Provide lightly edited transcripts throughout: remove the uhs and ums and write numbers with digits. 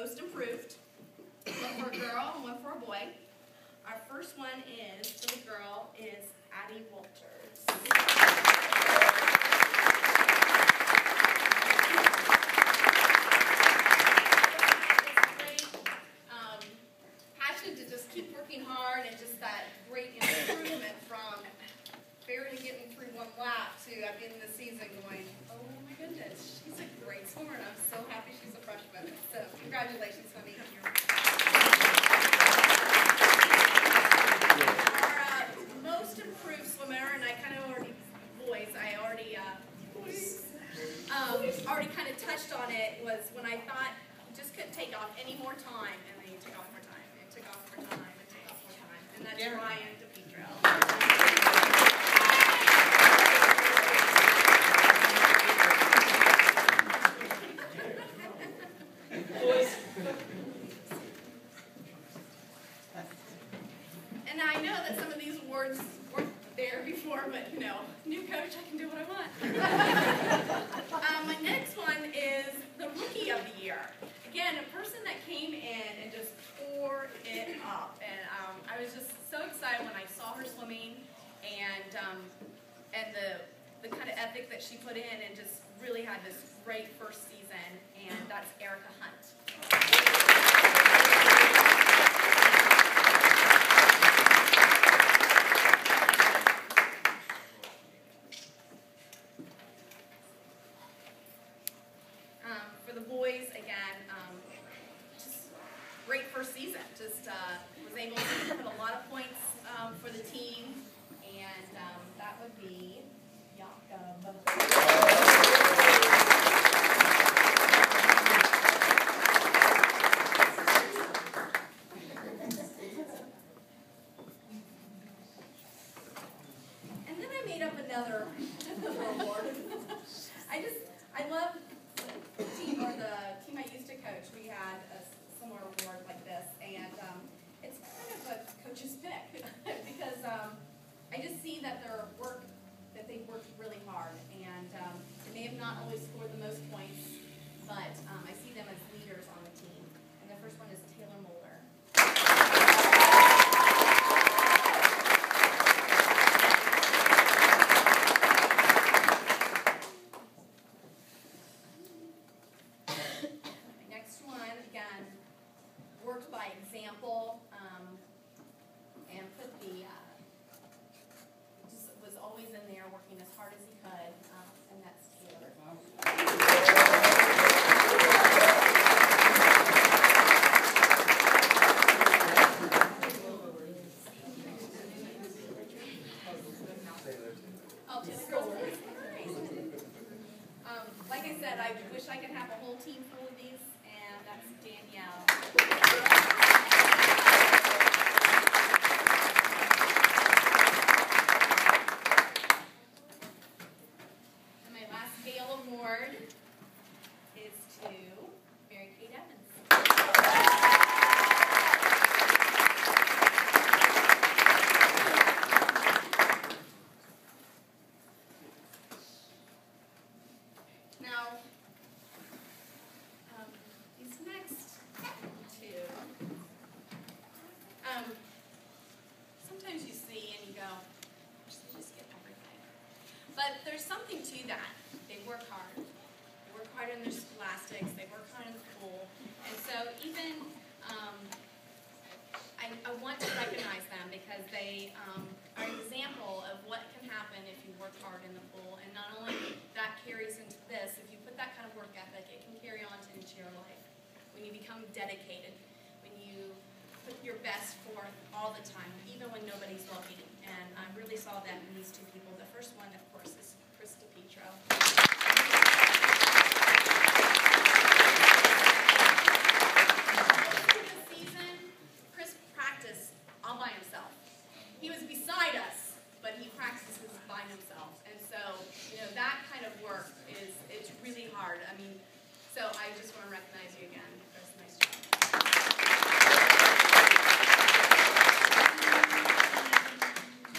most improved. One for a girl and one for a boy. Our first one is, for the girl, is Addie Walters. Passion to just keep working hard and just that great improvement from barely getting through one lap to at the end of the season going, oh my goodness, she's a great swimmer and I'm so happy she's a freshman. So congratulations, honey. Our most improved swimmer, and I kind of already already kind of touched on it, was when I thought you just couldn't take off any more time, and then you took off more time, and took off more time, and took off more time, and that's Ryan DePietro. And I know that some of these awards weren't there before, but you know, new coach, I can do what I want. My next one is the Rookie of the Year. Again, a person that came in and just tore it up, and I was just so excited when I saw her swimming, and the kind of ethic that she put in, and just really had this great first season, and that's Erica Hunt. For the boys, again, just great first season. Just was able to put a lot of points for the team, and that would be Jakob. And then I made up another award. I love the team I used to coach. We had a similar award like this, and it's kind of a coach's pick because I just see that they've worked really hard, and they may have not always scored the most points, but I see them as leaders on the team. And the first one is Taylor Mulder. Worked by example, and put just was always in there working as hard as he could, and that's Taylor. Oh, Taylor girls, like I said, I wish I could have a whole team full of these, and that's Danielle. And my last Gale Award is to Mary Kate Evans. Now, these next two, sometimes you see and you go, they just get everything. But there's something to that. They work hard. They work hard in their scholastics. They work hard in the pool. And so even, I want to recognize them because they are an example of what can happen if you work hard in the pool. And not only that carries into this, if you put that kind of work ethic, it can carry on into your life. When you become dedicated, when you put your best forth all the time, even when nobody's looking. And I really saw that in these two people. The first one, of course, is Chris DePietro. This season, Chris practiced all by himself. He was beside us, but he practices by himself. And so, you know, that kind of work it's really hard. I mean, so I just want to recognize you again. Chris, nice job.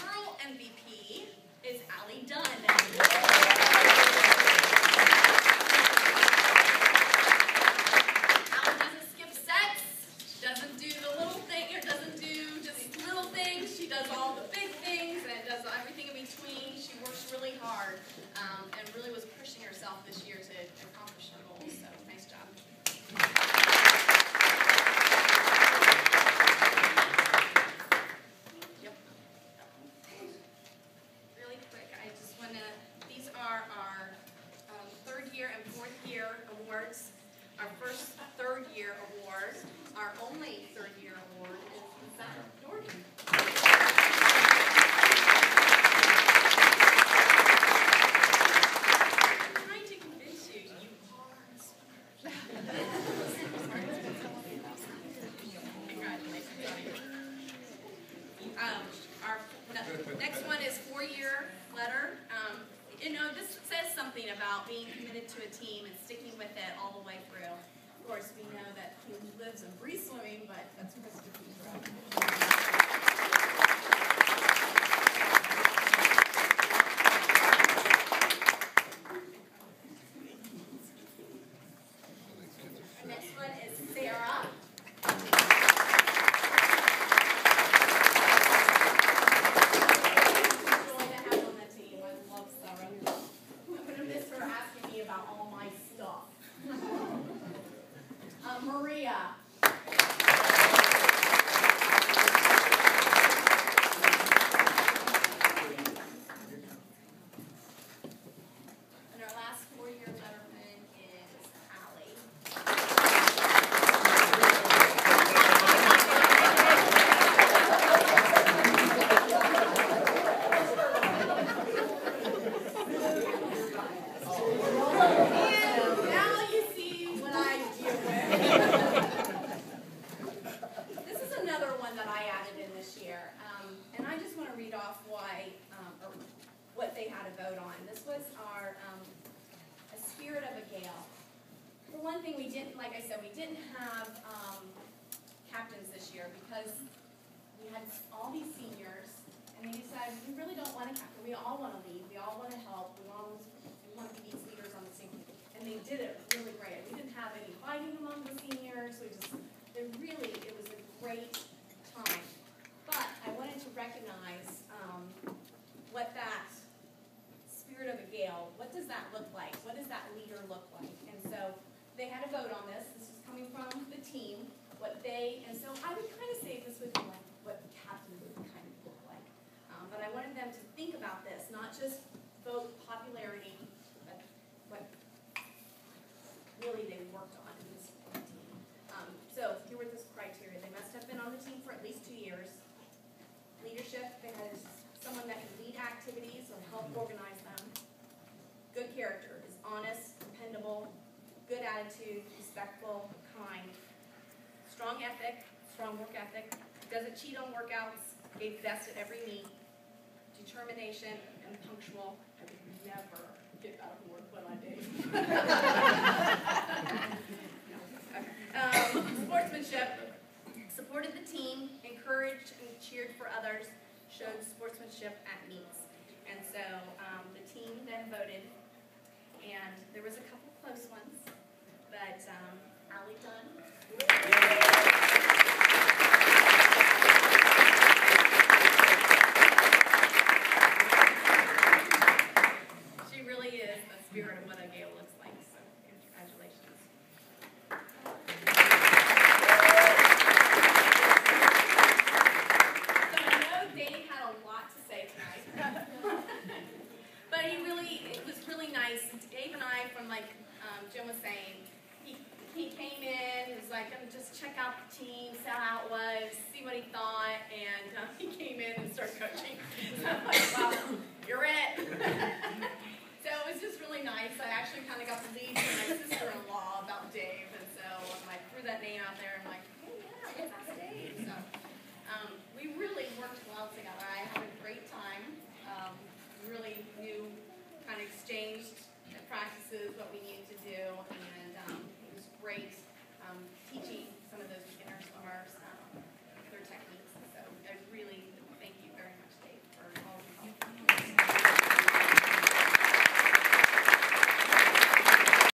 Girl MVP is Allie Dunn. about being committed to a team and sticking with it all the way through. Of course, we know that he lives and breathes swimming, but that's Krista Petro. Maria. And our last 4-year letterman is Allie. And now you see what I deal with. This is another one that I added in this year, and I just want to read off why, or what they had to vote on. This was our a spirit of a gale. For one thing, we didn't, like I said, we didn't have captains this year because we had all these seniors, and they decided we really don't want a captain. We all want to lead. We all want to help. We want to be these leaders on the team. And they did it really great. We didn't have any fighting among the seniors. It was a great time. But I wanted to recognize what that spirit of a gale, what does that look like? What does that leader look like? And so they had a vote on this. This is coming from the team. And so I would kind of say this would be like what captain would kind of look like. But I wanted them to think about this, not just vote popularity, but what really they worked on in this team. So here were the criteria. They must have been on the team for at least 2 years. Leadership, they had someone that can lead activities or help organize them. Good character, is honest, dependable, good attitude, respectful, kind. Strong ethic, strong work ethic, doesn't cheat on workouts, gave best at every meet. Determination and punctual. I would never get out of work when I did. Sportsmanship, supported the team, encouraged and cheered for others, showed sportsmanship at meets. And so the team then voted, and there was a couple close ones, but Allie Dunn. She really is the spirit of what a gale looks like, so congratulations. So I know Dave had a lot to say tonight, but it was really nice. Dave and I, from like Jim was saying, he came in, he was like, I'm just check out the team, see how it was, see what he thought, and he came in and started coaching. So I'm like, wow, you're it. So it was just really nice. I actually kind of got the lead from my sister-in-law about Dave, and so I threw that name out there. I'm like, hey, yeah, let's ask Dave. So we really worked well together. I had a great time. Really knew, kind of exchanged practices, what we needed.